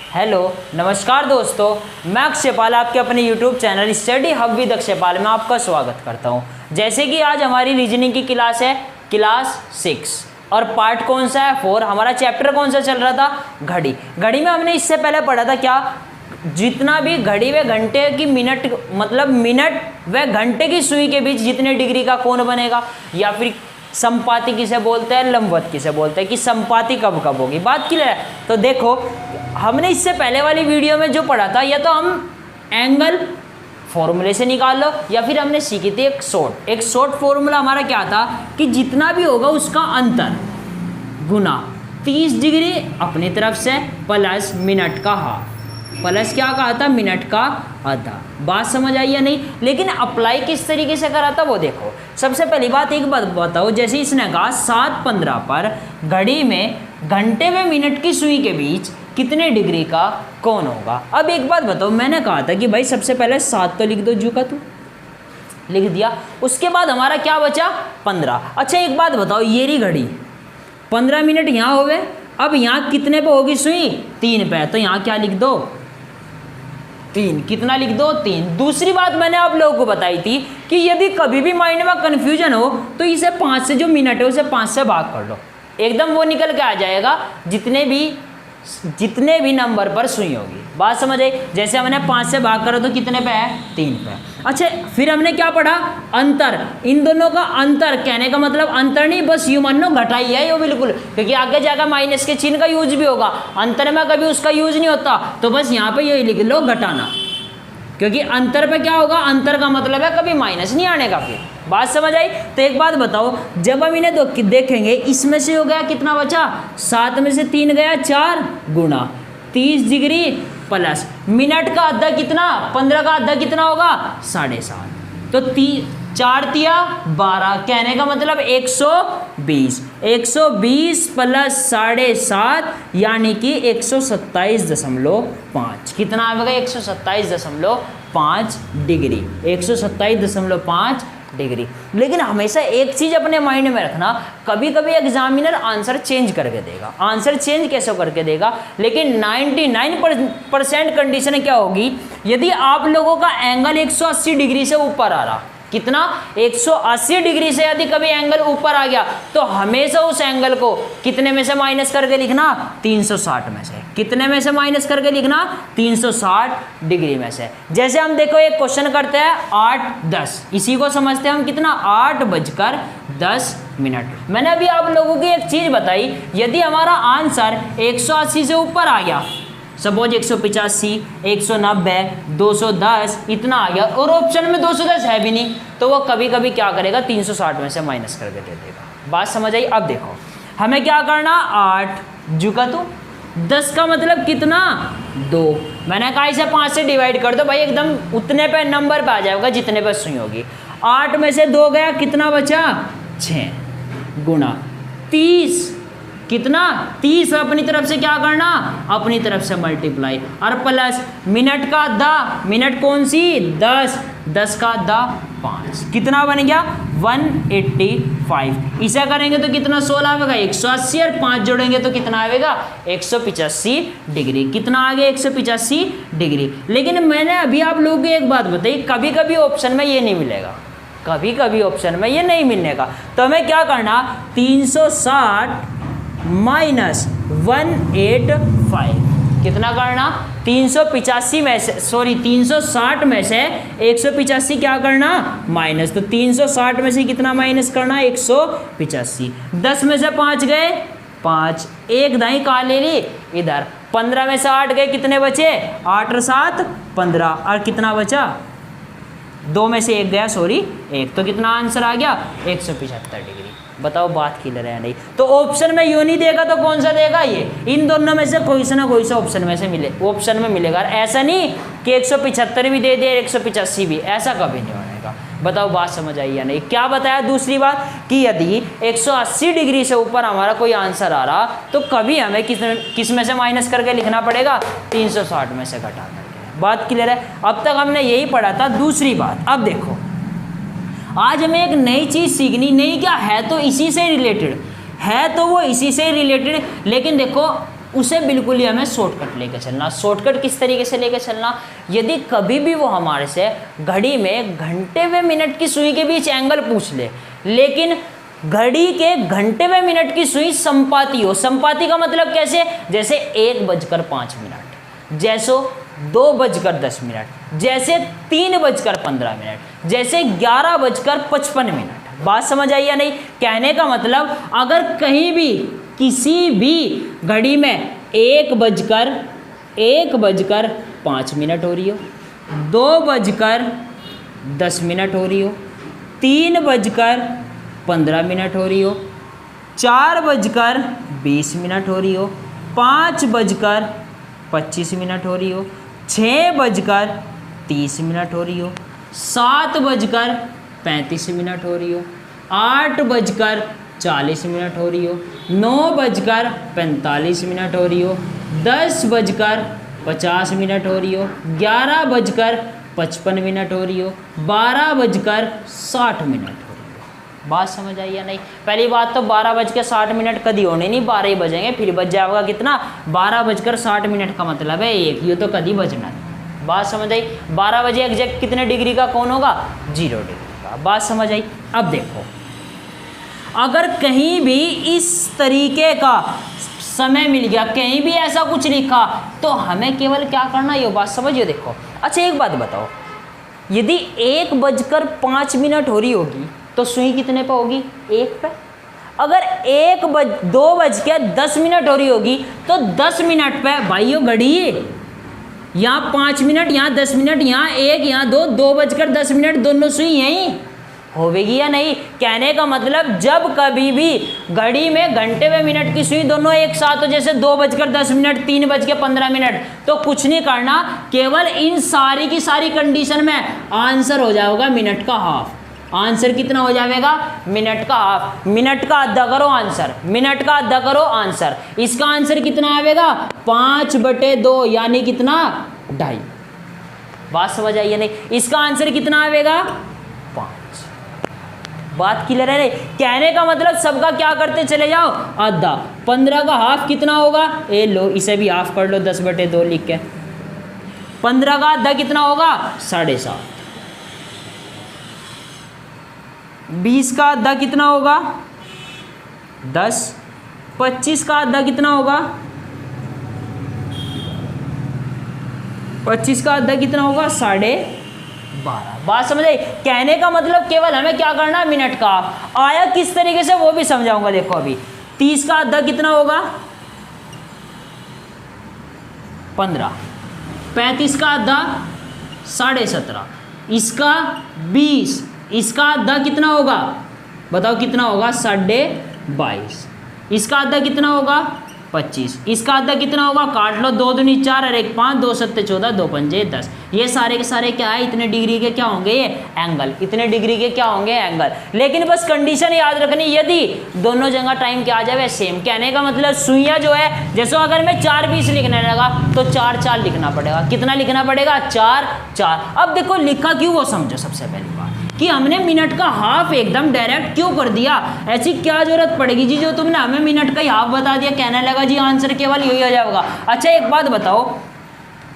Hello नमस्कार दोस्तों, मैं अक्षयपाल आपके अपने YouTube channel study hub with Akshaypal में आपका स्वागत करता हूं। जैसे कि आज हमारी रीजनिंग की क्लास है क्लास 6 और पार्ट कौन सा है 4। हमारा चैप्टर कौन सा चल रहा था, घड़ी। घड़ी में हमने इससे पहले पढ़ा था क्या, जितना भी घड़ी व घंटे की मिनट मतलब मिनट व घंटे की सुई के बीच जितने डिग्री का कोण बनेगा, या फिर संपाति किसे बोलते हैं, लंबवत किसे बोलते हैं, कि संपाति कब कब होगी। बात क्लियर है। तो देखो हमने इससे पहले वाली वीडियो में जो पढ़ा था, या तो हम एंगल फॉर्मूले से निकाल लो, या फिर हमने सीखी थी एक शॉर्ट फॉर्मूला। हमारा क्या था कि जितना भी होगा उसका अंतर गुना 30 डिग्री अपनी तरफ से प्लस मिनट का हाफ, प्लस क्या कहा था, मिनट का आधा। बात समझ आई या नहीं। लेकिन अप्लाई किस तरीके से करा था वो देखो। सबसे पहली बात एक बात बताओ, जैसे इसने कहा 7:15 पर घड़ी में घंटे व मिनट की सुई के बीच कितने डिग्री का कोण होगा। अब एक बात बताओ, मैंने कहा था कि भाई सबसे पहले 7 तो लिख दो, जू का तू लिख दिया। उसके बाद हमारा क्या बचा 15। अच्छा एक बात बताओ, ये रही घड़ी, 15 मिनट यहाँ हो गए। अब यहाँ कितने पे होगी सुई, 3 पे, तो यहाँ क्या लिख दो 3। कितना लिख दो 3। दूसरी बात मैंने आप लोगों को बताई थी कि यदि कभी भी माइंड में कन्फ्यूजन हो तो इसे 5 से, जो मिनट है उसे 5 से भाग कर लो, एकदम वो निकल के आ जाएगा जितने भी नंबर पर सुई होगी। बात समझ आई। जैसे हमने 5 से भाग करो तो कितने पे है, 3 पे। अच्छा फिर हमने क्या पढ़ा, अंतर। इन दोनों का अंतर, कहने का मतलब अंतर नहीं, बस यूं मानो घटाई है ये बिल्कुल, क्योंकि आगे जाकर माइनस के चिन्ह का यूज भी होगा, अंतर में कभी उसका यूज नहीं होता। तो बस यहाँ पे ये लिख लो घटाना, क्योंकि अंतर पे क्या होगा, अंतर का मतलब है कभी माइनस नहीं आने का। फिर बात समझ आई। तो एक बात बताओ, जब हम इन्हें देखेंगे, इसमें से हो गया कितना बचा, 7 में से 3 गया 4 गुना 30 डिग्री प्लस मिनट का आधा कितना, 15 का आधा कितना होगा 7.5। तो 4 तिया 12, कहने का मतलब 120 प्लस 7.5 यानी कि 127.5। कितना आएगा 127.5 डिग्री, 127.5 डिग्री। लेकिन हमेशा एक चीज अपने माइंड में रखना, कभी कभी एग्जामिनर आंसर चेंज करके देगा। आंसर चेंज कैसे करके देगा, लेकिन 99% कंडीशन क्या होगी, यदि आप लोगों का एंगल 180 डिग्री से ऊपर आ रहा, कितना 180 डिग्री से यदि कभी एंगल ऊपर आ गया, तो हमेशा उस एंगल को कितने में से माइनस करके लिखना, 360 में से। कितने में से माइनस करके लिखना, 360 डिग्री में से। जैसे हम देखो एक क्वेश्चन करते हैं 8:10, इसी को समझते हैं हम कितना, 8:10। मैंने अभी आप लोगों को एक चीज बताई, यदि हमारा आंसर 180 से ऊपर आ गया, सपोज 185, 190, 210 इतना आ गया, और ऑप्शन में 210 है भी नहीं, तो वो कभी कभी क्या करेगा, 360 में से माइनस करके दे देगा। बात समझ आई। अब देखो हमें क्या करना, 8 जुका तो 10 का मतलब कितना 2। मैंने कहा इसे 5 से डिवाइड कर दो भाई, एकदम उतने पे नंबर पे आ जाएगा जितने पे सुई होगी। 8 में से 2 गया, कितना बचा 6 गुना 30, कितना 30 अपनी तरफ से क्या करना, अपनी तरफ से मल्टीप्लाई, और प्लस मिनट का आधा, मिनट कौन सी 10 का आधा 5, कितना बन गया 185। इसे करेंगे तो कितना 16 आएगा 180, और 5 जोड़ेंगे तो कितना आएगा 185 डिग्री। कितना आ गया 185 डिग्री। लेकिन मैंने अभी आप लोगों को एक बात बताई, कभी कभी ऑप्शन में ये नहीं मिलेगा, कभी कभी ऑप्शन में ये नहीं मिलने का। तो हमें क्या करना, 360 माइनस 185, कितना करना 385 में से, सॉरी 360 में से 185 क्या करना माइनस, तो 360 में से कितना माइनस करना 185। 10 में से 5 गए 5, एक दाई कहाँ ले ली इधर, 15 में से 8 गए, कितने बचे 8 और 7 15, और कितना बचा 2 में से 1 गया, सॉरी 1, तो कितना आंसर आ गया 175 डिग्री। बताओ बात क्लियर है नहीं। तो ऑप्शन में यूं नहीं देगा तो कौन सा देगा, ये इन दोनों में से कोई सा ना कोई सा ऑप्शन में से मिले, ऑप्शन में मिलेगा। ऐसा नहीं कि 175 भी दे दे 185 भी, ऐसा कभी नहीं होगा। बताओ बात समझ आई या नहीं। क्या बताया दूसरी बात, कि यदि 180 डिग्री से ऊपर हमारा कोई आंसर आ रहा, तो कभी हमें किस में से माइनस करके लिखना पड़ेगा, 360 में से घटा करके। बात क्लियर है। अब तक हमने यही पढ़ा था। दूसरी बात, अब देखो आज हमें एक नई चीज़ सीखनी, नहीं क्या है तो इसी से रिलेटेड है, तो वो इसी से रिलेटेड, लेकिन देखो उसे बिल्कुल ही हमें शॉर्टकट लेके चलना। शॉर्टकट किस तरीके से लेके चलना, यदि कभी भी वो हमारे से घड़ी में घंटे व मिनट की सुई के बीच एंगल पूछ ले, लेकिन घड़ी के घंटे व मिनट की सुई संपाती हो। संपाती का मतलब कैसे, जैसे 1:05, जैसो 2:10, जैसे 3:15, जैसे 11:55। बात समझ आई या नहीं? कहने का मतलब अगर कहीं भी किसी भी घड़ी में 1:05 हो रही हो, 2:10 हो रही हो, 3:15 हो रही हो, 4:20 हो रही हो, 5:25 हो रही हो, 6:30 हो रही हो, 7:35 हो रही हो, 8:40 हो रही हो, 9:45 हो रही हो, 10:50 हो रही हो, 11:55 हो रही हो, 12:60 हो रही हो। बात समझ आई या नहीं? पहली बात तो 12:60 कदी होने नहीं, 12 ही बजेंगे, फिर बज जाएगा कितना, 12:60 का मतलब है 1, ये तो कदी बजना है। बात समझ आई? 12 बजे एग्जैक्ट कितने डिग्री का कौन होगा, 0 डिग्री का। बात समझ आई? अब देखो, अगर कहीं भी इस तरीके का समय मिल गया, कहीं भी ऐसा कुछ लिखा, तो हमें केवल क्या करना, ये बात समझिए। देखो अच्छा एक बात बताओ, यदि 1:05 हो रही होगी तो सुई कितने पे होगी, 1 पे। अगर 2:10 हो रही होगी तो 10 मिनट पे, भाइयों घड़ी यहाँ 5 मिनट, यहाँ 10 मिनट, यहाँ 1, यहाँ 2, 2:10 दोनों सुई यहीं होगी या नहीं? कहने का मतलब जब कभी भी घड़ी में घंटे व मिनट की सुई दोनों एक साथ हो, जैसे 2:10, 3:15, तो कुछ नहीं करना, केवल इन सारी की सारी कंडीशन में आंसर हो जाएगा मिनट का हाफ। आंसर कितना हो जाएगा, मिनट का हाफ। मिनट का आधा करो आंसर, मिनट का आधा करो आंसर। इसका आंसर कितना आएगा, 5/2, यानी कितना, 2.5। बात समझ आई या नहीं? इसका आंसर कितना आएगा, 5। बात क्लियर है नहीं? कहने का मतलब सबका क्या करते चले जाओ, आधा। 15 का हाफ कितना होगा, ए लो इसे भी हाफ कर लो, 10/2 लिख के। 15 का आधा कितना होगा, 7.5। 20 का आधा कितना होगा, 10। 25 का आधा कितना होगा, 25 का आधा कितना होगा, 12.5। बात समझ आई? कहने का मतलब केवल हमें क्या करना, मिनट का आया किस तरीके से वो भी समझाऊंगा। देखो अभी 30 का आधा कितना होगा, 15। 35 का आधा 17.5। इसका 20, इसका आधा कितना होगा, बताओ कितना होगा, 22.5। इसका आधा कितना होगा, 25। इसका आधा कितना होगा, काट लो, 2 दूनी 4 और 1 5, 2 7 14, 2 पंजे 10। ये सारे के सारे क्या है, इतने डिग्री के क्या होंगे, ये एंगल। इतने डिग्री के क्या होंगे, एंगल। लेकिन बस कंडीशन याद रखनी, यदि दोनों जगह टाइम क्या आ जाए सेम। कहने का मतलब सुइयां जो है, जैसे अगर मैं 4:20 लिखने लगा तो 4 लिखना पड़ेगा। कितना लिखना पड़ेगा, 4। अब देखो लिखा क्यों, वो समझो। सबसे पहली बात कि हमने मिनट का हाफ एकदम डायरेक्ट क्यों कर दिया, ऐसी क्या जरूरत पड़ेगी जी जो तुमने हमें मिनट का ही हाफ बता दिया। कहने लगा जी आंसर केवल यही हो जाएगा। अच्छा एक बात बताओ,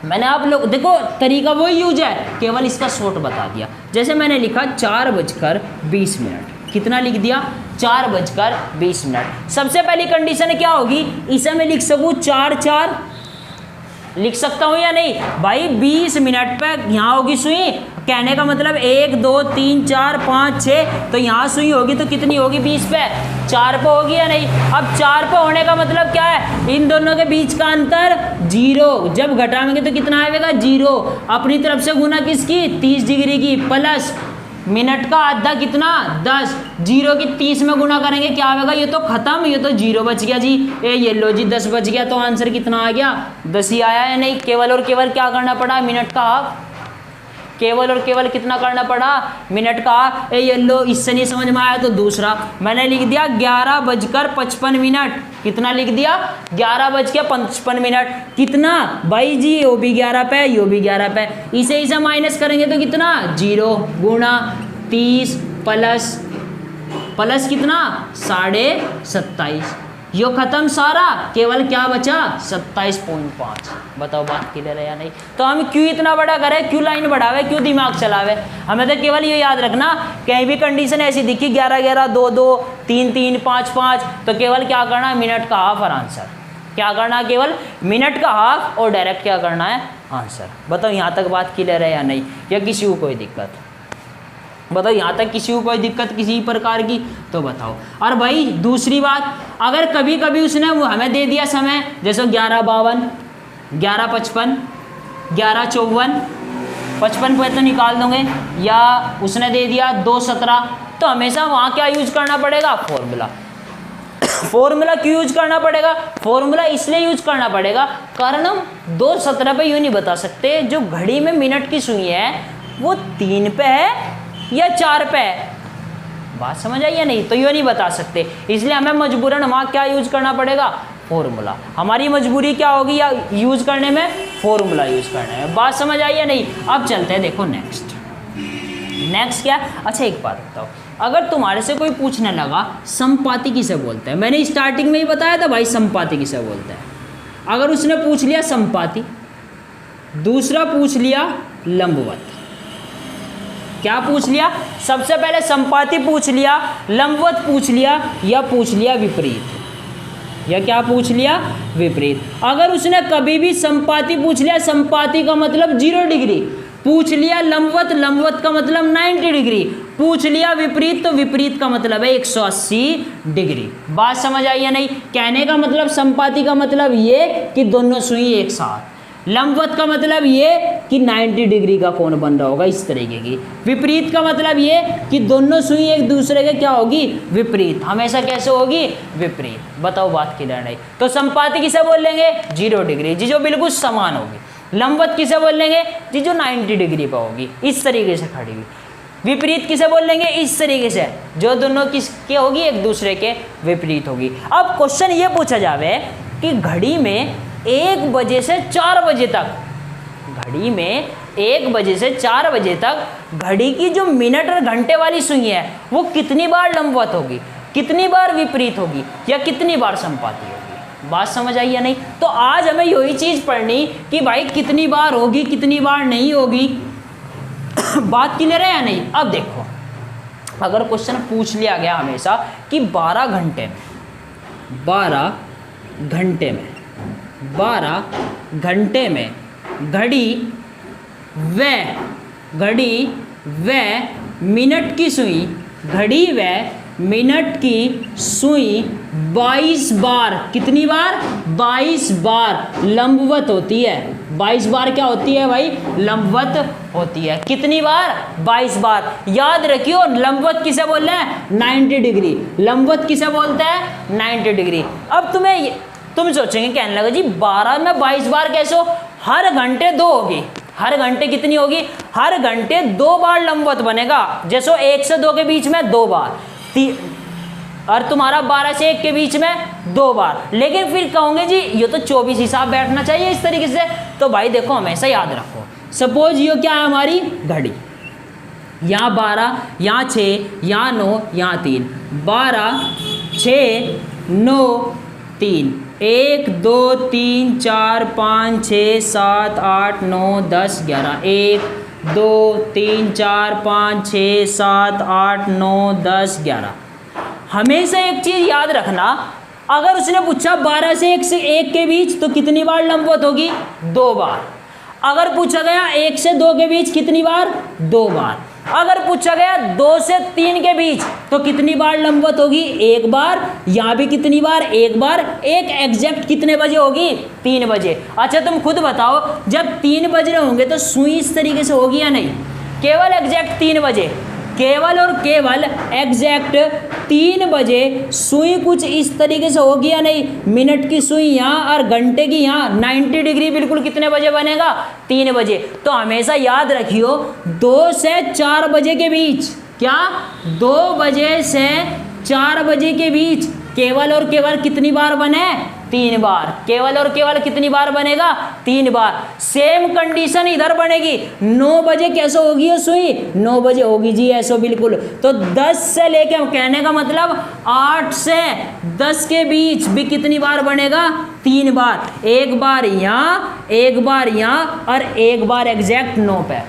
मैंने आप लोग देखो तरीका वही यूज है, केवल इसका शॉर्ट बता दिया। जैसे मैंने लिखा 4:20, कितना लिख दिया, 4:20। सबसे पहली कंडीशन क्या होगी, इसे मैं लिख सकूँ 4 लिख सकता हूँ या नहीं भाई। 20 मिनट पे यहाँ होगी सुई, कहने का मतलब 1 2 3 4 5 6, तो यहाँ सुई होगी तो कितनी होगी, 20 पे, 4 पे होगी या नहीं। अब 4 पे होने का मतलब क्या है, इन दोनों के बीच का अंतर 0। जब घटाएंगे तो कितना आएगा, 0। अपनी तरफ से गुना किसकी, 30 डिग्री की, प्लस मिनट का आधा कितना, 10। 0 की 30 में गुना करेंगे क्या आएगा, ये तो खत्म, ये तो 0 बच गया जी। ये लो जी 10 बच गया, तो आंसर कितना आ गया, 10 ही आया है। नहीं, केवल और केवल क्या करना पड़ा, मिनट का हाफ। केवल और केवल कितना करना पड़ा, मिनट का हाफ। ये लो, इससे नहीं समझ में आया तो दूसरा मैंने लिख दिया 11:55। कितना लिख दिया, 11:55। कितना भाई जी, यो भी 11 पे, यो भी 11 पे। इसे माइनस करेंगे तो कितना, 0 गुणा 30 प्लस कितना, 27.5। यो खत्म सारा, केवल क्या बचा 27.5। बताओ बात क्लियर है या नहीं। तो हम क्यों इतना बड़ा करें, क्यों लाइन बढ़ावे, क्यों दिमाग चलावे, हमें तो केवल ये याद रखना कहीं भी कंडीशन ऐसी दिखी 11 11 2 2 3 3 5 5 तो केवल क्या करना है मिनट का हाफ और आंसर, क्या करना है केवल मिनट का हाफ और डायरेक्ट क्या करना है आंसर। बताओ यहाँ तक बात क्लियर है या नहीं, या किसी को कोई दिक्कत, बताओ यहाँ तक किसी को कोई दिक्कत किसी प्रकार की तो बताओ। और भाई दूसरी बात, अगर कभी कभी उसने हमें दे दिया समय जैसे 11:52 11:55 11:54 55 पे तो निकाल दोगे, या उसने दे दिया 2:17 तो हमेशा वहाँ क्या यूज करना पड़ेगा फॉर्मूला। फॉर्मूला क्यों यूज करना पड़ेगा, फॉर्मूला इसलिए यूज करना पड़ेगा कारण हम 2:17 पे यूँ नहीं बता सकते जो घड़ी में मिनट की सुई है वो 3 पे है या 4 पे है, बात समझ आई या नहीं, तो ये नहीं बता सकते, इसलिए हमें मजबूरन वहाँ क्या यूज करना पड़ेगा फॉर्मूला। हमारी मजबूरी क्या होगी या यूज करने में, फॉर्मूला यूज करने में, बात समझ आई या नहीं। अब चलते हैं देखो नेक्स्ट क्या, अच्छा एक बात बताओ, अगर तुम्हारे से कोई पूछने लगा संपाति किसे बोलते हैं, मैंने स्टार्टिंग में ही बताया था भाई संपाति किसे बोलते हैं। अगर उसने पूछ लिया संपाति, दूसरा पूछ लिया लंबवत, क्या पूछ लिया, सबसे पहले संपाति पूछ लिया, लंबवत पूछ लिया, या पूछ लिया विपरीत, या क्या पूछ लिया विपरीत। अगर उसने कभी भी संपाति पूछ लिया, संपाति का मतलब 0 डिग्री, पूछ लिया लंबवत, लंबवत का मतलब 90 डिग्री, पूछ लिया विपरीत तो विपरीत का मतलब है 180 डिग्री। बात समझ आई या नहीं, कहने का मतलब संपाति का मतलब ये कि दोनों सुई एक साथ, लंबवत का मतलब ये कि 90 डिग्री का कोण बन रहा होगा इस तरीके की, विपरीत का मतलब ये कि दोनों सुई एक दूसरे के क्या होगी विपरीत, हमेशा कैसे होगी विपरीत। बताओ बात क्लियर नहीं, तो संपाति किसे बोल लेंगे 0 डिग्री जी जो बिल्कुल समान होगी, लंबवत किसे बोल लेंगे जी जो 90 डिग्री पर होगी इस तरीके से खड़ी हुई, विपरीत किसे बोल लेंगे इस तरीके से जो दोनों किसके होगी एक दूसरे के विपरीत होगी। अब क्वेश्चन ये पूछा जावे कि घड़ी में 1 बजे से 4 बजे तक, घड़ी में 1 बजे से 4 बजे तक घड़ी की जो मिनट और घंटे वाली सुई है वो कितनी बार लंबवत होगी, कितनी बार विपरीत होगी, या कितनी बार संपाति होगी। बात समझ आई या नहीं। तो आज हमें यही चीज पढ़नी कि भाई कितनी बार होगी कितनी बार नहीं होगी। बात क्लियर है या नहीं। अब देखो अगर क्वेश्चन पूछ लिया गया हमेशा कि 12 घंटे में 12 घंटे में घड़ी व मिनट की सुई, घड़ी व मिनट की सुई 22 बार, कितनी बार 22 बार लंबवत होती है। 22 बार क्या होती है भाई लंबवत होती है, कितनी बार 22 बार। याद रखियो लंबवत किसे बोल रहे हैं 90 डिग्री, लंबवत किसे बोलते हैं 90 डिग्री। अब तुम सोचेंगे कहने लगा जी 12 में 22 बार कैसे हो, हर घंटे 2 होगी, हर घंटे कितनी होगी, हर घंटे 2 बार लंबवत बनेगा, जैसे 1 से 2 के बीच में 2 बार, और तुम्हारा 12 से 1 के बीच में 2 बार। लेकिन फिर कहोगे जी ये तो 24 हिसाब बैठना चाहिए इस तरीके से, तो भाई देखो हमेशा याद रखो, सपोज ये क्या है हमारी घड़ी, यहाँ 12 यहाँ 6 यहाँ 9 यहाँ 3, 12 6 9 3, 1 2 3 4 5 6 7 8 9 10 11, 1 2 3 4 5 6 7 8 9 10 11। हमेशा एक चीज याद रखना, अगर उसने पूछा 12 से 1 के बीच तो कितनी बार लंबवत होगी 2 बार। अगर पूछा गया 1 से 2 के बीच कितनी बार 2 बार। अगर पूछा गया 2 से 3 के बीच तो कितनी बार लंबवत होगी 1 बार। यहाँ भी कितनी बार 1 बार। एक एग्जैक्ट कितने बजे होगी 3 बजे। अच्छा तुम खुद बताओ जब 3 बज रहे होंगे तो सुई इस तरीके से होगी या नहीं, केवल एग्जैक्ट 3 बजे, केवल और केवल एग्जैक्ट 3 बजे सुई कुछ इस तरीके से होगी या नहीं। मिनट की सुई यहाँ और घंटे की यहाँ 90 डिग्री बिल्कुल कितने बजे बनेगा 3 बजे। तो हमेशा याद रखियो 2 से 4 बजे के बीच, क्या 2 बजे से 4 बजे के बीच केवल और केवल कितनी बार बने 3 बार, केवल और केवल कितनी बार बनेगा? 3 बार। सेम कंडीशन इधर बनेगी, 9 बजे कैसे होगी ये सुई? 9 बजे होगी जी ऐसो बिल्कुल। तो 10 से लेके, कहने का मतलब 8 से 10 के बीच भी कितनी बार बनेगा? 3 बार। एक बार यहाँ, एक बार यहाँ, और एक बार एग्जैक्ट 9 पे।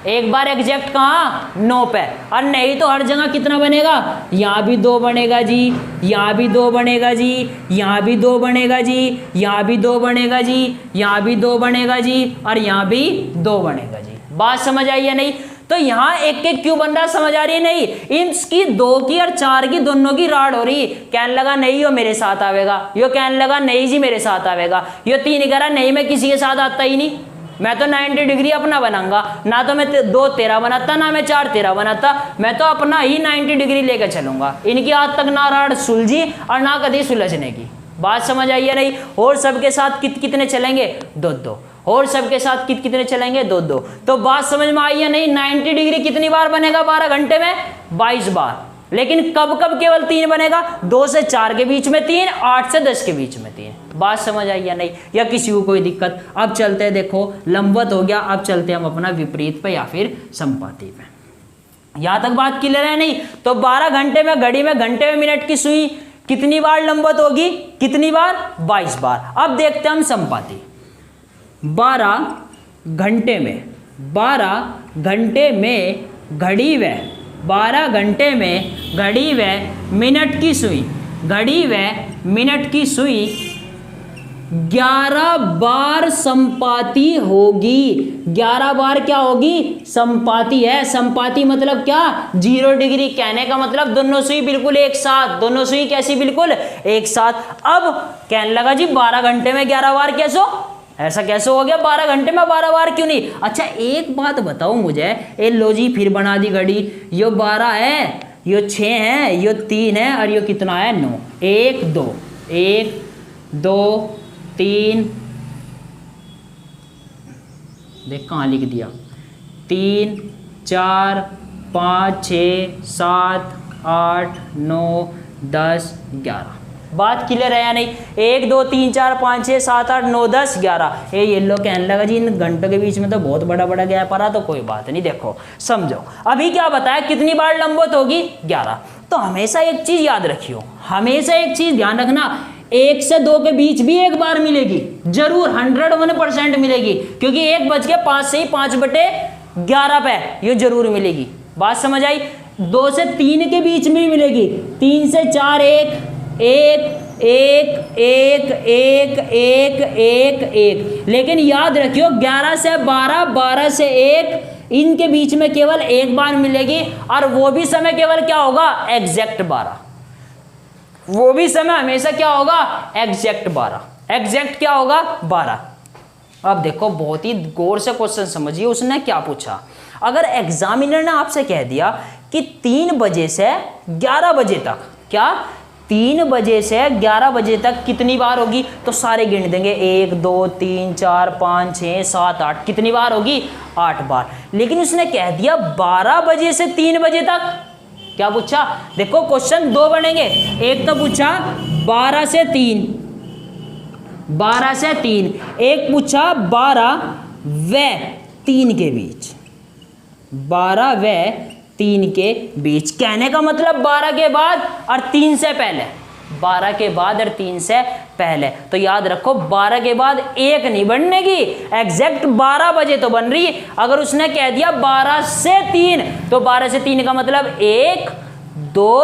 एक बार एग्जैक्ट कहाँ? 9 पे। और नहीं तो हर जगह कितना बनेगा? यहाँ भी 2 बनेगा जी, यहाँ भी 2 बनेगा जी, यहाँ भी 2 बनेगा जी, यहाँ भी 2 बनेगा जी, यहाँ भी 2 बनेगा जी, और यहाँ भी 2 बनेगा जी। बात समझ आई या नहीं? तो यहाँ एक एक क्यों बन रहा, समझ आ रही है नहीं? इसकी 2 की और 4 की दोनों की राड हो रही। कहने लगा नहीं यो मेरे साथ आवेगा, यो कहने लगा नहीं जी मेरे साथ आवेगा, यो 3 कह रहा नहीं मैं किसी के साथ आता ही नहीं, मैं तो 90 डिग्री अपना बनाऊंगा, ना तो मैं 2 13 बनाता, ना मैं 4 13 बनाता, मैं तो अपना ही 90 डिग्री लेकर चलूंगा। इनकी आज तक ना राड सुलझी और ना कभी सुलझने की। बात समझ आई है नहीं? और सबके साथ कितने चलेंगे? 2-2। और सबके साथ कितने चलेंगे? 2-2। तो बात समझ में आई है नहीं? 90 डिग्री कितनी बार बनेगा 12 घंटे में? 22 बार। लेकिन कब कब केवल 3 बनेगा? 2 से 4 के बीच में 3, 8 से 10 के बीच में 3। बात समझ आई या नहीं? या किसी को कोई दिक्कत? अब चलते हैं, देखो लंबवत हो गया, अब चलते हैं हम अपना विपरीत पे या फिर संपाती पे। यहां तक बात क्लियर है नहीं? तो 12 घंटे में घड़ी में घंटे में मिनट की सुई कितनी बार लंबवत होगी? कितनी बार? 22 बार। अब देखते हैं हम संपाती। 12 घंटे में, 12 घंटे में घड़ी व 12 घंटे में घड़ी व मिनट की सुई, घड़ी व मिनट की सुई 11 बार संपाती होगी। 11 बार क्या होगी? संपाती है। संपाती मतलब क्या? 0 डिग्री। कहने का मतलब दोनों सुई बिल्कुल एक साथ, दोनों सुई कैसी? बिल्कुल एक साथ। अब कहने लगा जी 12 घंटे में 11 बार कैसे? ऐसा कैसे हो गया? 12 घंटे में 12 बार क्यों नहीं? अच्छा एक बात बताओ मुझे, ए लो जी फिर बना दी घड़ी, यो 12 है, यो 6 है, यो 3 है, और यो कितना है? 9। 1 2 1 2 3, देख कहाँ लिख दिया, 3 4 5 6 7 8 9 10 11। बात क्लियर है या नहीं? 1 2 3 4 5 6 7 8 9 10 11। ये येलो कहने लगा जी इन घंटों के बीच में तो बहुत बड़ा बड़ा गैप आ रहा, तो कोई बात नहीं, देखो समझो। अभी क्या बताया कितनी बार लंबवत होगी? 11। तो हमेशा एक चीज याद रखियो, हमेशा एक चीज ध्यान रखना, 1 से 2 के बीच भी एक बार मिलेगी जरूर, 101% मिलेगी, क्योंकि 1:05 से ही 5/11 पे ये जरूर मिलेगी। बात समझ आई? 2 से 3 के बीच में मिलेगी, 3 से 4 1 1 1 1 1 1 1 1। लेकिन याद रखियो 11 से 12, 12 से 1, इनके बीच में केवल एक बार मिलेगी, और वो भी समय केवल क्या होगा? एग्जैक्ट 12। वो भी समय हमेशा क्या होगा? एग्जैक्ट 12। एग्जैक्ट क्या होगा? 12। अब देखो बहुत ही गौर से क्वेश्चन समझिए, उसने क्या पूछा। अगर एग्जामिनर ने आपसे कह दिया कि 3 बजे से 11 बजे तक, क्या 3 बजे से 11 बजे तक कितनी बार होगी? तो सारे गिन देंगे, 1 2 3 4 5 6 7 8, कितनी बार होगी? 8 बार। लेकिन उसने कह दिया 12 बजे से 3 बजे तक, क्या पूछा? देखो क्वेश्चन 2 बनेंगे, एक तो पूछा 12 से 3, 12 से 3, एक पूछा 12 व 3 के बीच, 12 व 3 के बीच। कहने का मतलब 12 के बाद और 3 से पहले, 12 के बाद और 3 से पहले। तो याद रखो 12 के बाद 1 नहीं बनने की, एग्जैक्ट 12 बजे तो बन रही। अगर उसने कह दिया 12 से 3, तो 12 से 3 का मतलब 1 2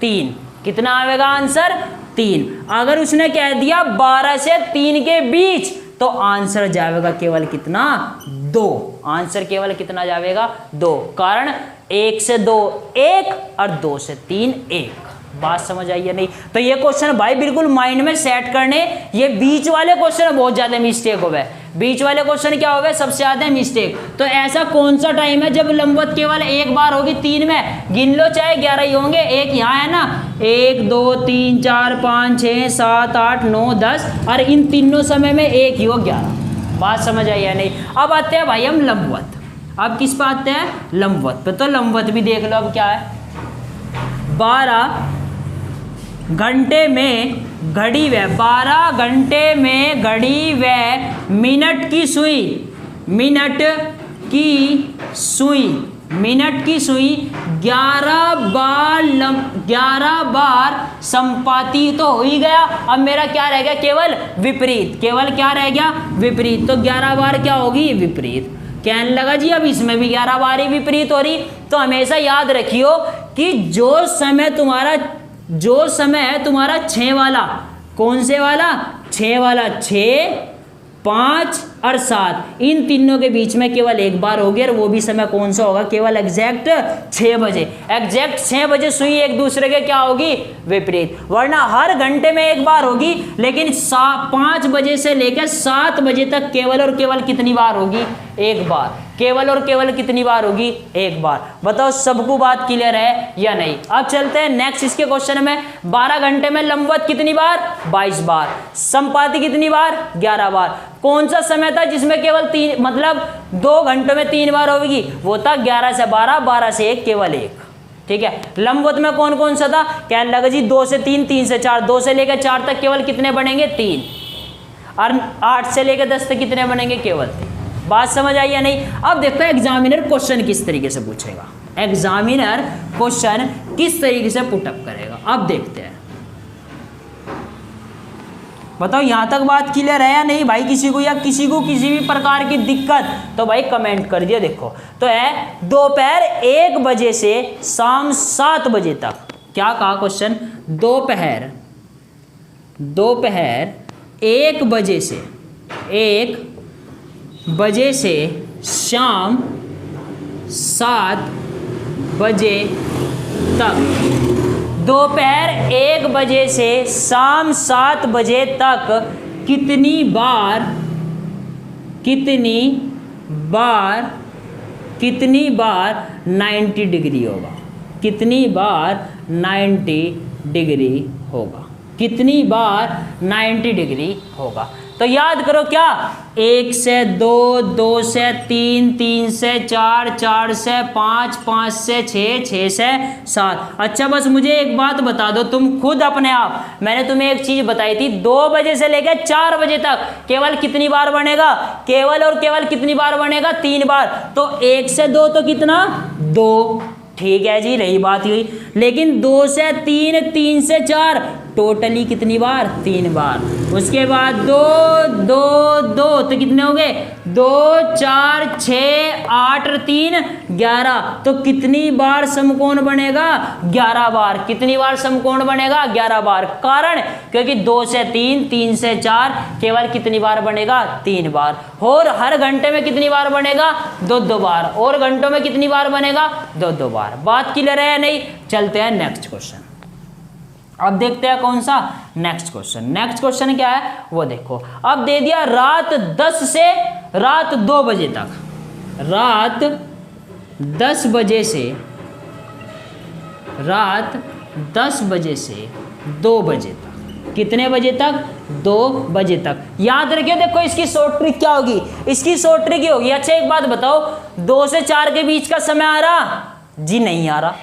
3, कितना आएगा आंसर? 3। अगर उसने कह दिया 12 से 3 के बीच, तो आंसर जाएगा केवल कितना? 2। आंसर केवल कितना जाएगा? 2। कारण 1 से 2 1 और 2 से 3 1। बात समझ आई है नहीं? तो ये क्वेश्चन भाई बिल्कुल माइंड में सेट करने, ये बीच वाले क्वेश्चन बहुत ज्यादा मिस्टेक हो गए। बीच वाले क्वेश्चन क्या हो गए? सबसे ज्यादा मिस्टेक। तो ऐसा कौन सा टाइम है जब लंबवत केवल एक बार होगी 3 में? गिन लो, चाहे 11 ही होंगे, एक यहाँ है ना, 1 2 3 4 5 6 7 8 9 10, और इन तीनों समय में एक ही हो 11। बात समझ आई है नहीं? अब आते हैं भाई हम लंबवत। अब किस पे आते हैं? लंबवत पे। तो लंबवत भी देख लो अब क्या है। 12 घंटे में घड़ी व 12 घंटे में घड़ी व मिनट की सुई, मिनट की सुई, मिनट की सुई 11 बार संपाती तो हो ही गया। अब मेरा क्या रह गया, केवल विपरीत, केवल क्या रह गया, विपरीत। तो 11 बार क्या होगी, विपरीत। कहने लगा जी अब इसमें भी 11 बार ही विपरीत हो रही। तो हमेशा याद रखियो कि जो समय है तुम्हारा 6 वाला, कौन से वाला, 6 वाला, 6, 5 और 7, इन तीनों के बीच में केवल एक बार होगी और वो भी समय कौन सा होगा, केवल एग्जैक्ट 6 बजे। एग्जैक्ट 6 बजे सुई एक दूसरे के क्या होगी, विपरीत। वरना हर घंटे में एक बार होगी, लेकिन 5 बजे से लेकर 7 बजे तक केवल और केवल कितनी बार होगी, एक बार। केवल और केवल कितनी बार होगी, एक बार। बताओ सबको बात क्लियर है या नहीं। अब चलते हैं नेक्स्ट इसके क्वेश्चन में। 12 घंटे में लंबवत कितनी बार, 22 बार। संपाती कितनी बार, 11 बार। कौन सा समय था जिसमें केवल 3, मतलब 2 घंटों में 3 बार होगी, वो था 11 से 12, 12 से 1, केवल 1। ठीक है। लंबवत में कौन कौन सा था, कहने लगा जी 2 से 3, 3 से 4, 2 से लेकर 4 तक केवल कितने बनेंगे, 3। और 8 से लेकर 10 तक कितने बनेंगे, केवल 3। बात समझ आई या नहीं। अब देखो एग्जामिनर क्वेश्चन किस तरीके से पूछेगा, एग्जामिनर क्वेश्चन किस तरीके से पुटअप करेगा, अब देखते हैं। बताओ यहां तक बात क्लियर है या नहीं भाई किसी को, या किसी को किसी भी प्रकार की दिक्कत तो भाई कमेंट कर दिया। देखो तो है दोपहर 1 बजे से शाम 7 बजे तक। क्या कहा क्वेश्चन, दोपहर 1 बजे से, 1 बजे से शाम 7 बजे तक। दोपहर 1 बजे से शाम 7 बजे तक कितनी बार 90 डिग्री होगा, कितनी बार 90 डिग्री होगा, कितनी बार 90 डिग्री होगा। तो याद करो क्या, 1 से 2, 2 से 3, 3 से 4, 4 से 5, 5 से 6, 6 से 7। अच्छा बस मुझे एक बात बता दो तुम खुद अपने आप, मैंने तुम्हें एक चीज बताई थी, 2 बजे से लेकर 4 बजे तक केवल कितनी बार बनेगा, केवल और केवल कितनी बार बनेगा, 3 बार। तो 1 से 2 तो कितना, 2। ठीक है जी, रही बात हुई। लेकिन 2 से 3, 3 से 4, टोटली कितनी बार, 3 बार। उसके बाद 2, 2, 2 तो कितने हो गए, 2, 4, 6, 8 और 3, 11। तो कितनी बार समकोण बनेगा, 11 बार। कितनी बार समकोण बनेगा, 11 बार। कारण क्योंकि 2 से 3, 3 से 4 केवल कितनी बार बनेगा, 3 बार। और हर घंटे में कितनी बार बनेगा, 2-2 बार। और घंटों में कितनी बार बनेगा, 2-2 बार। बात क्लियर है या नहीं। चलते हैं नेक्स्ट क्वेश्चन। अब देखते हैं कौन सा नेक्स्ट क्वेश्चन। नेक्स्ट क्वेश्चन क्या है वो देखो। अब दे दिया रात 10 से रात 2 बजे तक, रात 10 बजे से, रात 10 बजे से 2 बजे तक। कितने बजे तक, 2 बजे तक। याद रखिए देखो इसकी शॉर्ट ट्रिक क्या होगी, इसकी शॉर्ट ट्रिक ये होगी। अच्छा एक बात बताओ, 2 से 4 के बीच का समय आ रहा, जी नहीं आ रहा।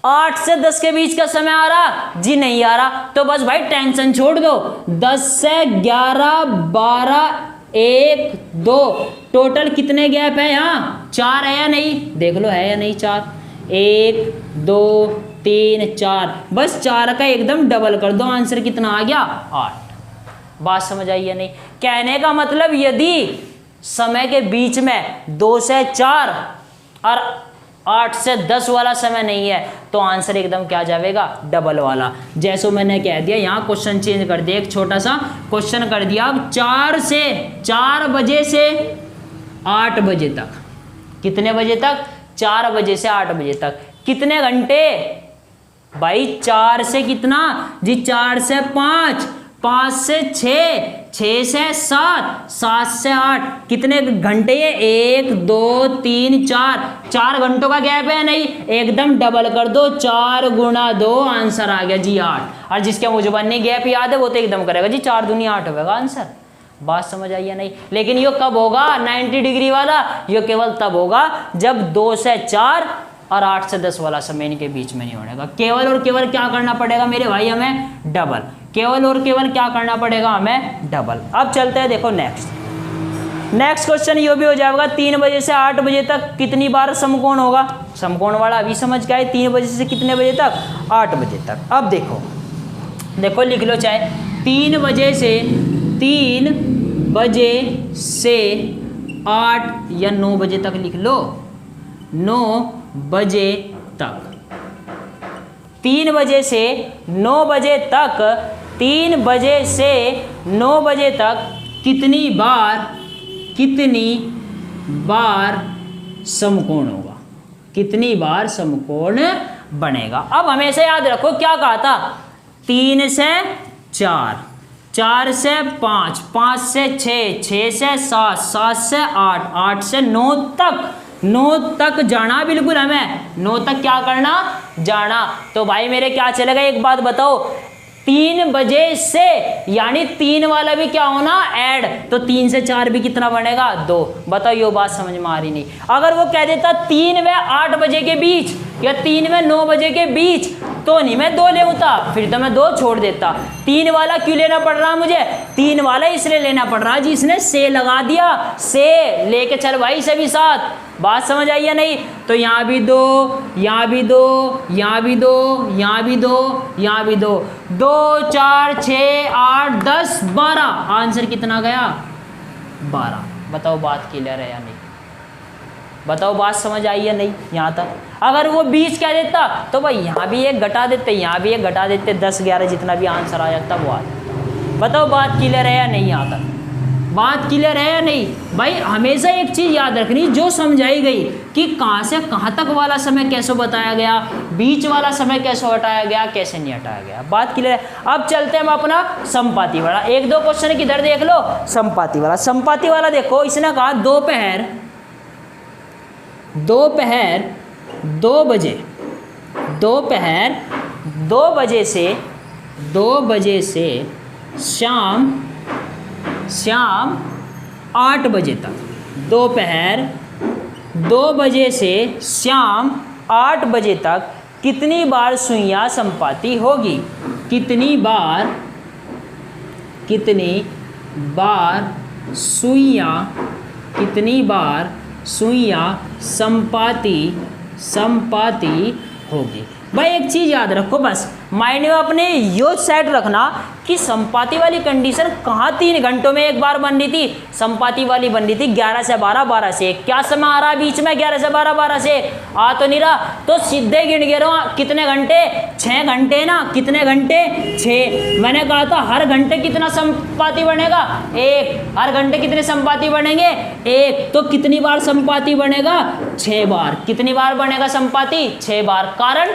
8 से 10 के बीच का समय आ रहा, जी नहीं आ रहा। तो बस भाई टेंशन छोड़ दो, 10 से 11, 12, 1, 2 टोटल कितने गैप है यहाँ, 4 है या नहीं, देख लो है या नहीं, 4, 1, 2, 3, 4। बस 4 का एकदम डबल कर दो, आंसर कितना आ गया, 8। बात समझ आई या नहीं। कहने का मतलब यदि समय के बीच में 2 से 4 और 8 से 10 वाला समय नहीं है तो आंसर एकदम क्या जाएगा, डबल वाला। जैसे मैंने कह दिया यहाँ क्वेश्चन चेंज कर दिया, एक छोटा सा क्वेश्चन कर दिया। अब 4 बजे से 8 बजे तक, कितने बजे तक, 4 बजे से 8 बजे तक कितने घंटे भाई, 4 से कितना जी, 4 से 5, 5 से 6, 6 से 7, 7 से 8 कितने घंटे ये, 1, 2, 3, 4 घंटों का गैप है नहीं, एकदम डबल कर दो, 4 गुणा 2 आंसर आ गया जी 8। और जिसके मुझे बनने गैप याद है वो तो एकदम करेगा जी 4 दूनी 8 होगा आंसर। बात समझ आई या नहीं। लेकिन ये कब होगा 90 डिग्री वाला, ये केवल तब होगा जब 2 से 4 और 8 से 10 वाला समय इनके बीच में नहीं होगा। केवल और केवल क्या करना पड़ेगा मेरे भाई, हमें डबल। केवल और केवल क्या करना पड़ेगा हमें, डबल। अब चलते हैं, देखो नेक्स्ट क्वेश्चन ये भी हो जाएगा 3 बजे से 8 बजे तक कितनी बार समकोण होगा। समकोण वाला अभी समझ गए, 3 बजे से कितने बजे तक, 8 बजे तक। अब देखो लिख लो, चाहे 3 बजे से 8 या 9 बजे तक लिख लो, 9 बजे तक, 3 बजे से 9 बजे तक, 3 बजे से 9 बजे तक कितनी बार समकोण होगा, कितनी बार समकोण बनेगा। अब हमेशा याद रखो क्या कहा था, 3 से 4, 4 से 5, 5 से 6, 6 से 7, 7 से 8, 8 से 9 तक, 9 तक जाना बिल्कुल हमें, 9 तक क्या करना, जाना। तो भाई मेरे क्या चलेगा, एक बात बताओ, 3 बजे से यानी 3 वाला भी क्या होना, ऐड, तो 3 से 4 भी कितना बनेगा, 2। बताओ ये बात समझ में आ रही नहीं। अगर वो कह देता 3 व 8 बजे के बीच या 3 व 9 बजे के बीच, तो नहीं मैं 2 ले उता, फिर तो मैं 2 छोड़ देता। 3 वाला क्यों लेना पड़ रहा मुझे, 3 वाला इसलिए लेना पड़ रहा जिसने से लगा दिया, से लेके चल भाई सभी साथ। बात समझ आई या नहीं। तो यहाँ भी 2, यहाँ भी 2, यहाँ भी 2, यहाँ भी 2, यहाँ भी 2, 2 4 6 8 10 12, आंसर कितना गया, 12। बताओ बात क्लियर है या नहीं, बताओ बात समझ आई या नहीं यहाँ तक। अगर वो 20 कह देता तो भाई यहाँ भी एक घटा देते, यहाँ भी एक घटा देते, 10 11 जितना भी आंसर आ जाता वो आ जाता। बताओ बात क्लियर है या नहीं यहाँ तक, बात क्लियर है या नहीं। भाई हमेशा एक चीज़ याद रखनी, जो समझाई गई कि कहाँ से कहाँ तक वाला समय कैसे बताया गया, बीच वाला समय कैसे हटाया गया, कैसे नहीं हटाया गया। बात क्लियर है। अब चलते हैं हम अपना समपाती वाला, 1-2 क्वेश्चन किधर देख लो, समपाती वाला देखो। इसने कहा दोपहर 2 बजे से शाम 8 बजे तक, दोपहर 2 बजे से शाम 8 बजे तक कितनी बार सुइयां संपाती होगी, कितनी बार सुइयां संपाती होगी। भाई एक चीज़ याद रखो, बस माइंड में अपने यो सेट रखना कि संपाती वाली कंडीशन कहाँ 3 घंटों में एक बार बन रही थी। संपाती वाली बन रही थी 11 से 12, 12 से 1। क्या समय आ रहा बीच में, 11 से 12, 12 से 1 आ तो नहीं रहा, तो सीधे गिन गे रहा हूँ कितने घंटे, 6 घंटे ना, कितने घंटे, 6। मैंने कहा था हर घंटे कितना संपाती बनेगा, 1। हर घंटे कितने संपाती बनेंगे, 1। तो कितनी बार संपाती बनेगा, 6 बार। कितनी बार बनेगा संपाती, 6 बार। कारण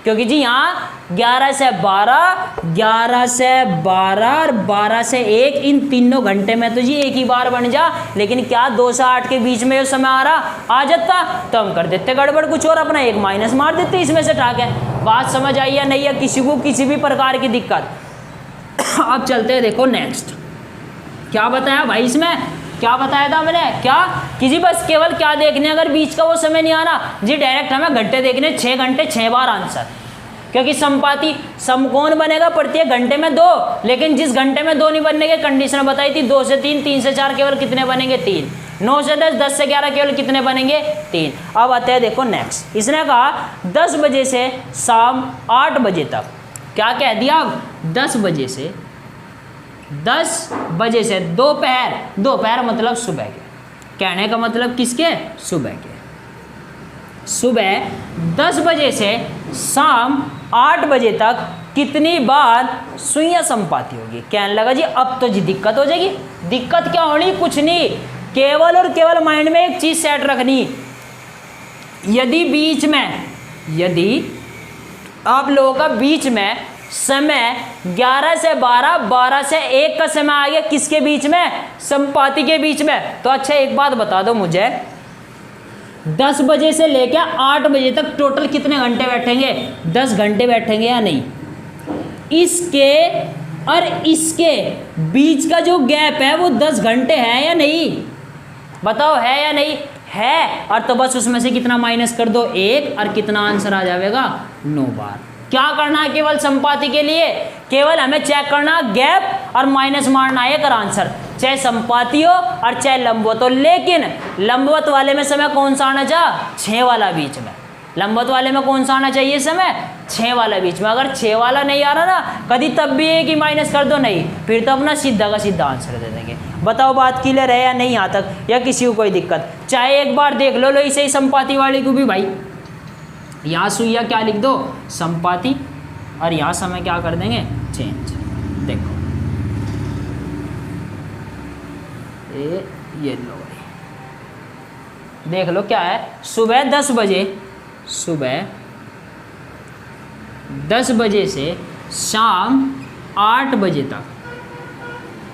क्योंकि जी यहाँ 11 से 12, 11 से 12 और 12 से 1, इन तीनों घंटे में तो जी एक ही बार बन जा, लेकिन क्या 2 से 8 के बीच में जो समय आ रहा आ जाता तो हम कर देते गड़बड़ कुछ और, अपना 1 माइनस मार देते इसमें से उठा के। बात समझ आई या नहीं है किसी को, किसी भी प्रकार की दिक्कत। अब चलते हैं, देखो नेक्स्ट क्या बताया भाई, इसमें क्या बताया था मैंने, क्या कि जी बस केवल क्या देखने, अगर बीच का वो समय नहीं आ रहा जी, डायरेक्ट हमें घंटे देखने, 6 घंटे 6 बार आंसर। क्योंकि संपाती समकोण बनेगा प्रत्येक घंटे में 2, लेकिन जिस घंटे में 2 नहीं बनने की कंडीशन बताई थी, 2 से 3, 3 से 4 केवल कितने बनेंगे, 3। 9 से 10, 10 से 11 केवल कितने बनेंगे, 3। अब आते हैं देखो नेक्स्ट, इसने कहा 10 बजे से शाम 8 बजे तक, क्या कह दिया, 10 बजे से दोपहर मतलब सुबह के, कहने का मतलब किसके, सुबह के। सुबह 10 बजे से शाम 8 बजे तक कितनी बार सुइयां संपाती होगी। कहने लगा जी अब तो जी दिक्कत हो जाएगी। दिक्कत क्या होनी, कुछ नहीं, केवल और केवल माइंड में एक चीज सेट रखनी, यदि आप लोगों का बीच में समय 11 से 12, 12 से 1 का समय आ गया, किसके बीच में, संपाती के बीच में। तो अच्छा एक बात बता दो मुझे, 10 बजे से लेकर 8 बजे तक टोटल कितने घंटे बैठेंगे, 10 घंटे बैठेंगे या नहीं। इसके और इसके बीच का जो गैप है वो 10 घंटे है या नहीं, बताओ है या नहीं है। और तो बस उसमें से कितना माइनस कर दो, 1, और कितना आंसर आ जाएगा, 9 बार। क्या करना है केवल संपाति के लिए, केवल हमें चेक करना गैप और माइनस मारना है कर आंसर, चाहे संपाति हो और चाहे लंबवत हो। लेकिन लंबवत वाले में समय कौन सा आना चाहिए, 6 वाला बीच में। लंबवत वाले में कौन सा आना चाहिए समय, 6 वाला बीच में। अगर 6 वाला नहीं आ रहा ना कभी, तब भी एक ही माइनस कर दो, नहीं फिर तो अपना सीधा का सीधा आंसर दे देंगे। बताओ बात क्लियर है या नहीं यहाँ तक, या किसी को कोई दिक्कत। चाहे एक बार देख लो इसे ही संपाति वाले को भी भाई, यहाँ सुइया क्या लिख दो संपाति और यहाँ समय क्या कर देंगे चेंज। देखो ये लो भाई, देख लो क्या है, सुबह 10 बजे, सुबह 10 बजे से शाम 8 बजे तक,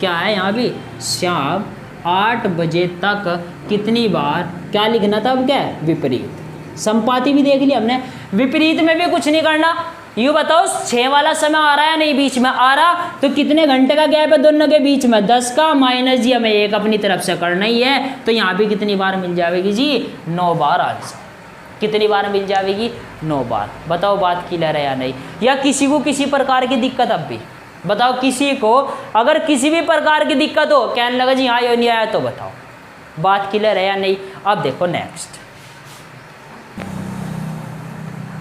क्या है यहाँ भी शाम 8 बजे तक कितनी बार क्या लिखना था, अब क्या है विपरीत। संपाति भी देख लिया हमने, विपरीत में भी कुछ नहीं करना। यूँ बताओ 6 वाला समय आ रहा है नहीं बीच में आ रहा, तो कितने घंटे का गैप है दोनों के बीच में, 10 का, माइनस जी हमें 1 अपनी तरफ से करना ही है, तो यहाँ भी कितनी बार मिल जाएगी जी 9 बार आंसर। कितनी बार मिल जाएगी 9 बार। बताओ बात क्लियर है या नहीं, या किसी को किसी प्रकार की दिक्कत, अब भी बताओ किसी को अगर किसी भी प्रकार की दिक्कत हो, कहने लगा जी हाँ ये नहीं आया, तो बताओ बात क्लियर है या नहीं। अब देखो नेक्स्ट,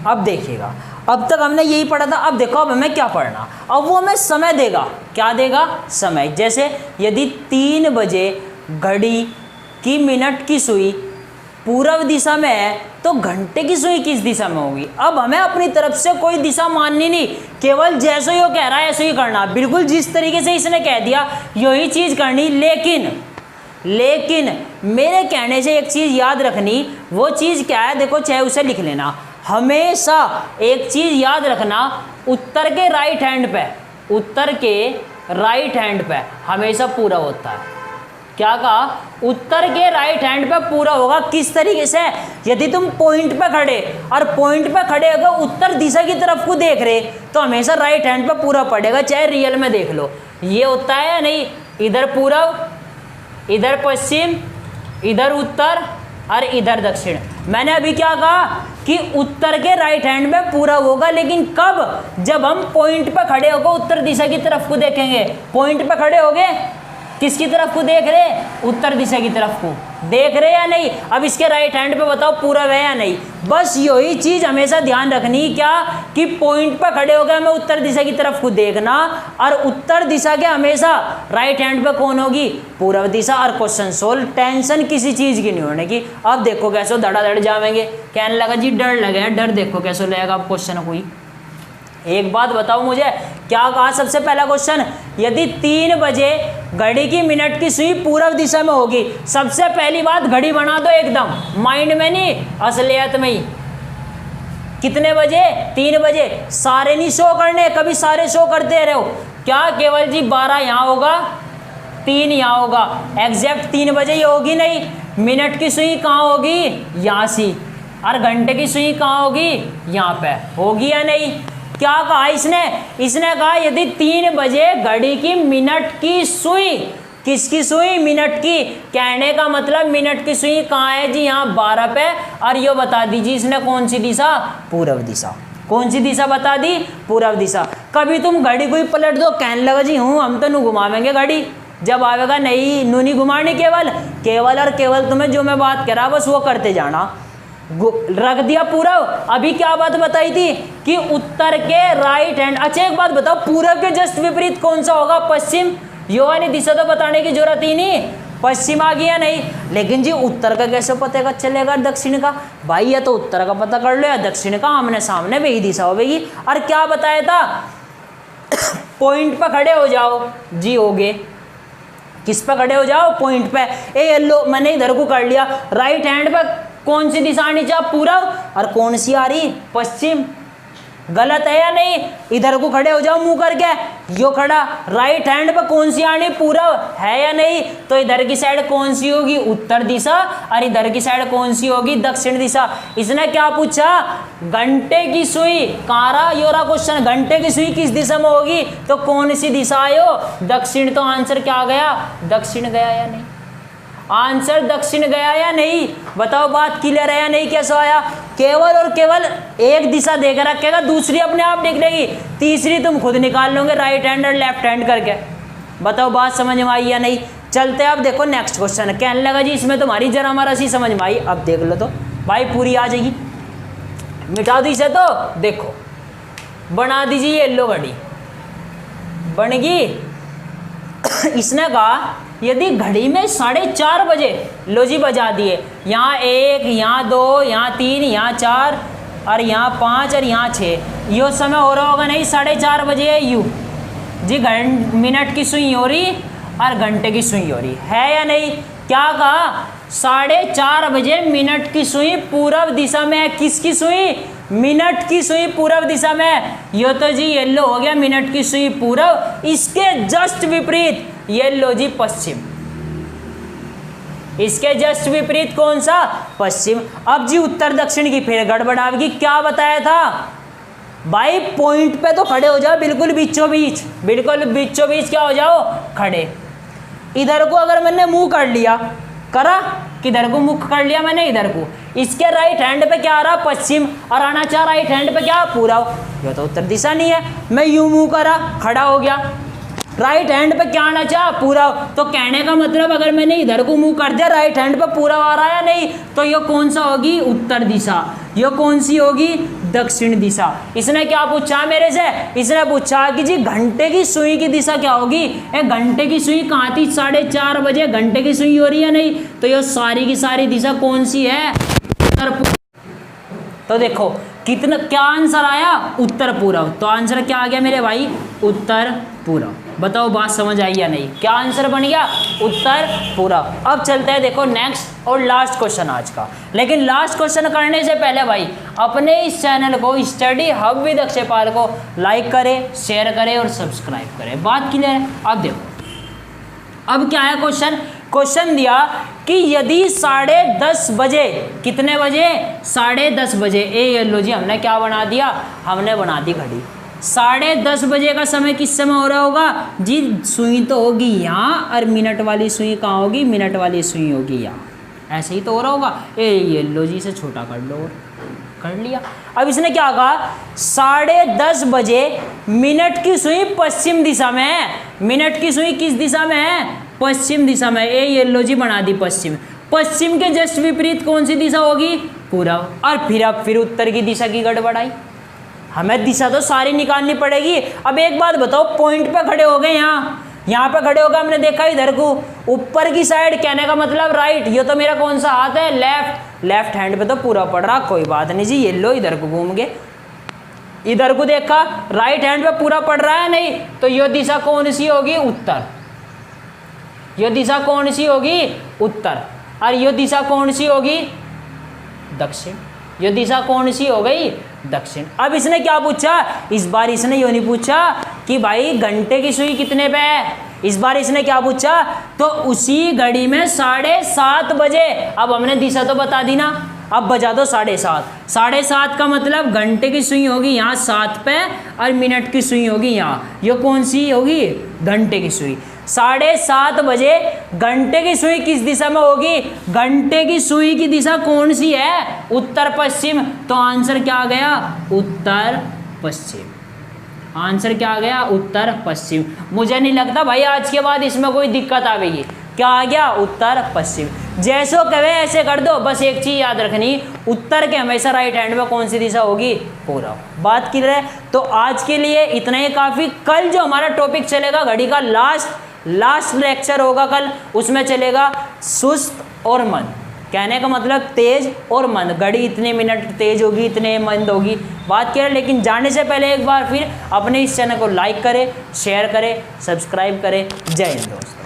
अब देखिएगा, अब तक हमने यही पढ़ा था, अब देखो अब हमें क्या पढ़ना, अब वो हमें समय देगा, क्या देगा समय। जैसे यदि 3 बजे घड़ी की मिनट की सुई पूर्व दिशा में है, तो घंटे की सुई किस दिशा में होगी। अब हमें अपनी तरफ से कोई दिशा माननी नहीं, केवल जैसे ही वो कह रहा है ऐसे ही करना, बिल्कुल जिस तरीके से इसने कह दिया यही चीज़ करनी। लेकिन मेरे कहने से एक चीज़ याद रखनी, वो चीज़ क्या है देखो, चाहे उसे लिख लेना। हमेशा एक चीज़ याद रखना, उत्तर के राइट हैंड पे, उत्तर के राइट हैंड पे हमेशा पूरा होता है। क्या कहा, उत्तर के राइट हैंड पे पूरा होगा। किस तरीके से, यदि तुम पॉइंट पे खड़े और पॉइंट पे खड़े होकर उत्तर दिशा की तरफ को देख रहे, तो हमेशा राइट हैंड पे पूरा पड़ेगा, चाहे रियल में देख लो। ये होता है या नहीं, इधर पूरब, इधर पश्चिम, इधर उत्तर और इधर दक्षिण। मैंने अभी क्या कहा कि उत्तर के राइट हैंड में पूरा होगा, लेकिन कब, जब हम पॉइंट पे खड़े होकर उत्तर दिशा की तरफ को देखेंगे। पॉइंट पे खड़े हो गए, किसकी तरफ को देख रहे, उत्तर दिशा की तरफ को देख रहे या नहीं। अब इसके राइट हैंड पे बताओ पूरा है या नहीं। बस यही चीज़ हमेशा ध्यान रखनी, क्या कि पॉइंट पर खड़े हो गए हमें उत्तर दिशा की तरफ को देखना, और उत्तर दिशा के हमेशा राइट हैंड पे कौन होगी, पूर्व दिशा। और क्वेश्चन सोल्व, टेंशन किसी चीज़ की नहीं होने की। अब देखो कैसे धड़ाधड़ जावेंगे, कहने लगा जी डर लगे, डर देखो कैसे लगेगा अब क्वेश्चन कोई। एक बात बताओ मुझे, क्या कहा सबसे पहला क्वेश्चन, यदि 3 बजे घड़ी की मिनट की सुई पूर्व दिशा में होगी। सबसे पहली बात घड़ी बना दो एकदम, माइंड में नहीं असलियत में ही। कितने बजे, 3 बजे। सारे नहीं शो करने, कभी सारे शो करते रहो, क्या केवल जी 12 यहाँ होगा, 3 यहाँ होगा, एग्जैक्ट 3 बजे ही होगी नहीं। मिनट की सुई कहाँ होगी, यहाँ सी, और घंटे की सुई कहाँ होगी, यहाँ पे होगी या नहीं। क्या कहा इसने कहा यदि 3 बजे घड़ी की मिनट की सुई, किसकी सुई, मिनट की। कहने का मतलब मिनट की सुई कहाँ है जी, यहाँ 12 पे। और ये बता दीजिए इसने कौन सी दिशा, पूर्व दिशा। कौन सी दिशा बता दी, पूर्व दिशा। कभी तुम घड़ी को ही पलट दो, कहने लगा जी हूँ हम तो नू घुमावेंगे घड़ी, जब आवेगा नहीं, नू नहीं घुमानी, केवल और केवल तुम्हें जो मैं बात करा बस वो करते जाना। रख दिया पूरब। अभी क्या बात बताई थी कि उत्तर के राइट हैंड। अच्छा एक बात बताओ, पूरब के जस्ट विपरीत कौन सा होगा, पश्चिम। यो वाली दिशा तो बताने की जरूरत ही नहीं, पश्चिम आ गया नहीं। लेकिन जी उत्तर का कैसे पता चलेगा, दक्षिण का। भाई या तो उत्तर का पता कर लो या दक्षिण का, आमने सामने वही दिशा होगी। और क्या बताया था, पॉइंट पर खड़े हो जाओ जी, होगे किस पे खड़े हो जाओ, पॉइंट पे। ए लो मैंने इधर को कर लिया, राइट हैंड पर कौन सी दिशा आनी चाहिए, पूरब, और कौन सी आ रही, पश्चिम। गलत है या नहीं, इधर को खड़े हो जाओ मुंह करके, यो खड़ा, राइट हैंड पे कौन सी आनी, पूरब है या नहीं। तो इधर की साइड कौन सी होगी, उत्तर दिशा, और इधर की साइड कौन सी होगी, दक्षिण दिशा। इसने क्या पूछा, घंटे की सुई कहाँ रहा, यो रहा क्वेश्चन, घंटे की सुई किस दिशा में होगी, तो कौन सी दिशा आयो, दक्षिण। तो आंसर क्या गया, दक्षिण गया या नहीं। आंसर दक्षिण गया या नहीं? बताओ बात क्लियर है या नहीं? कैसा आया? केवल और केवल एक दिशा देकर रखेगा, दूसरी अपने आप देख लेगी, तीसरी तुम खुद निकाल लोगे राइट हैंड और लेफ्ट हैंड करके। बताओ बात समझ में आई या नहीं? चलते अब देखो नेक्स्ट क्वेश्चन। कहने लगा जी इसमें तुम्हारी जरा हमारा सी समझ में आई, अब देख लो तो भाई पूरी आ जाएगी। मिटा दी से तो देखो, बना दीजिए येलो घड़ी, बन गई। इसने कहा यदि घड़ी में 4:30 बजे, लो जी बजा दिए, यहाँ 1, यहाँ 2, यहाँ 3, यहाँ 4 और यहाँ 5 और यहाँ 6, यो समय हो रहा होगा नहीं 4:30 बजे है यू जी। मिनट की सुई हो रही और घंटे की सुई हो रही है या नहीं? क्या कहा? 4:30 बजे मिनट की सुई पूर्व दिशा में है। किसकी सुई? मिनट की सुई पूर्व दिशा में। यो तो जी येलो हो गया, मिनट की सुई पूर्व। इसके जस्ट विपरीत येलो जी पश्चिम। इसके जस्ट विपरीत कौन सा? पश्चिम। अब जी उत्तर दक्षिण की फिर गड़बड़ आएगी। क्या बताया था भाई? पॉइंट पे तो खड़े हो जाओ, बिल्कुल बीचों बीच, बिल्कुल बीचों बीच क्या हो जाओ? खड़े। इधर को अगर मैंने मुंह कर लिया, करा किधर को मुख कर लिया मैंने? इधर को। इसके राइट हैंड पे क्या आ रहा? पश्चिम, और आना चाह राइट हैंड पे क्या? पूर्व। ये तो उत्तर दिशा नहीं है। मैं यूं मुंह करा, खड़ा हो गया, राइट हैंड पे क्या आना चाह? पूर्व। तो कहने का मतलब अगर मैंने इधर को मुंह कर दिया, राइट हैंड पे पूर्व आ रहा है या नहीं? तो ये कौन सा होगी? उत्तर दिशा। ये कौन सी होगी? दक्षिण दिशा। इसने क्या पूछा मेरे से? इसने पूछा कि जी घंटे की सुई की दिशा क्या होगी? घंटे की सुई कहाँ थी? 4:30 बजे घंटे की सुई हो रही है नहीं? तो ये सारी की सारी दिशा कौन सी है? उत्तर पूर्व। तो देखो कितना क्या आंसर आया? उत्तर पूर्व। तो आंसर क्या आ गया मेरे भाई? उत्तर पूर्व। बताओ बात समझ आई या नहीं? क्या आंसर बन गया? उत्तर पूर्व। अब चलते हैं देखो नेक्स्ट और लास्ट क्वेश्चन आज का। लेकिन लास्ट क्वेश्चन करने से पहले भाई अपने इस चैनल को स्टडी हब विद अक्षय पाल को लाइक करें, शेयर करें और सब्सक्राइब करें। बात क्लियर है? अब देखो अब क्या है क्वेश्चन? क्वेश्चन दिया कि यदि 10:30 बजे, कितने बजे? 10:30 बजे। ये लो जी हमने क्या बना दिया? हमने बना दी घड़ी। 10:30 बजे का समय किस समय हो रहा होगा जी? सुई तो होगी यहाँ और मिनट वाली सुई कहाँ होगी? मिनट वाली सुई होगी यहाँ। ऐसे ही तो हो रहा होगा। ये लो जी से छोटा कर लो, और कर लिया। अब इसने क्या कहा? 10:30 बजे मिनट की सुई पश्चिम दिशा में है। मिनट की सुई किस दिशा में है? पश्चिम दिशा में। ये लो जी बना दी पश्चिम। पश्चिम के जस्ट विपरीत कौन सी दिशा होगी? पूर्व। और फिर उत्तर की दिशा की गड़बड़ आई। हमें दिशा तो सारी निकालनी पड़ेगी। अब एक बात बताओ, पॉइंट पे खड़े हो गए, यहाँ पे खड़े हो गए, हमने देखा इधर को ऊपर की साइड, कहने का मतलब राइट। ये तो मेरा कौन सा हाथ है? लेफ्ट। लेफ्ट हैंड पे तो पूरा पड़ रहा, कोई बात नहीं जी। ये लो इधर को घूम गए, इधर को देखा, राइट हैंड पे पूरा पड़ रहा है नहीं? तो ये दिशा कौन सी होगी? उत्तर। ये दिशा कौन सी होगी? उत्तर। और ये दिशा कौन सी होगी? दक्षिण। ये दिशा कौन सी हो गई? दक्षिण। अब इसने क्या पूछा? इस बार इसने ये नहीं पूछा कि भाई घंटे की सुई कितने पे है। इस बार इसने क्या पूछा? तो उसी घड़ी में 7:30 बजे। अब हमने दिशा तो बता दी ना, अब बजा दो 7:30। 7:30 का मतलब घंटे की सुई होगी यहाँ 7 पे और मिनट की सुई होगी यहाँ। ये कौन सी होगी? घंटे की सुई। 7:30 बजे घंटे की सुई किस दिशा में होगी? घंटे की सुई की दिशा कौन सी है? उत्तर पश्चिम। तो आंसर क्या आ गया? उत्तर पश्चिम। आंसर क्या आ गया? उत्तर पश्चिम। मुझे नहीं लगता भाई आज के बाद इसमें कोई दिक्कत आवेगी। क्या आ गया? उत्तर पश्चिम। जैसो कहे ऐसे कर दो। बस एक चीज याद रखनी, उत्तर के हमेशा राइट हैंड में कौन सी दिशा होगी? पूर्व। बात क्लियर है? तो आज के लिए इतना ही काफी। कल जो हमारा टॉपिक चलेगा घड़ी का लास्ट लेक्चर होगा कल, उसमें चलेगा सुस्त और मंद। कहने का मतलब तेज और मंद। घड़ी इतने मिनट तेज होगी, इतने मंद होगी। बात क्लियर। लेकिन जाने से पहले एक बार फिर अपने इस चैनल को लाइक करें, शेयर करें, सब्सक्राइब करें। जय हिंद दोस्तों।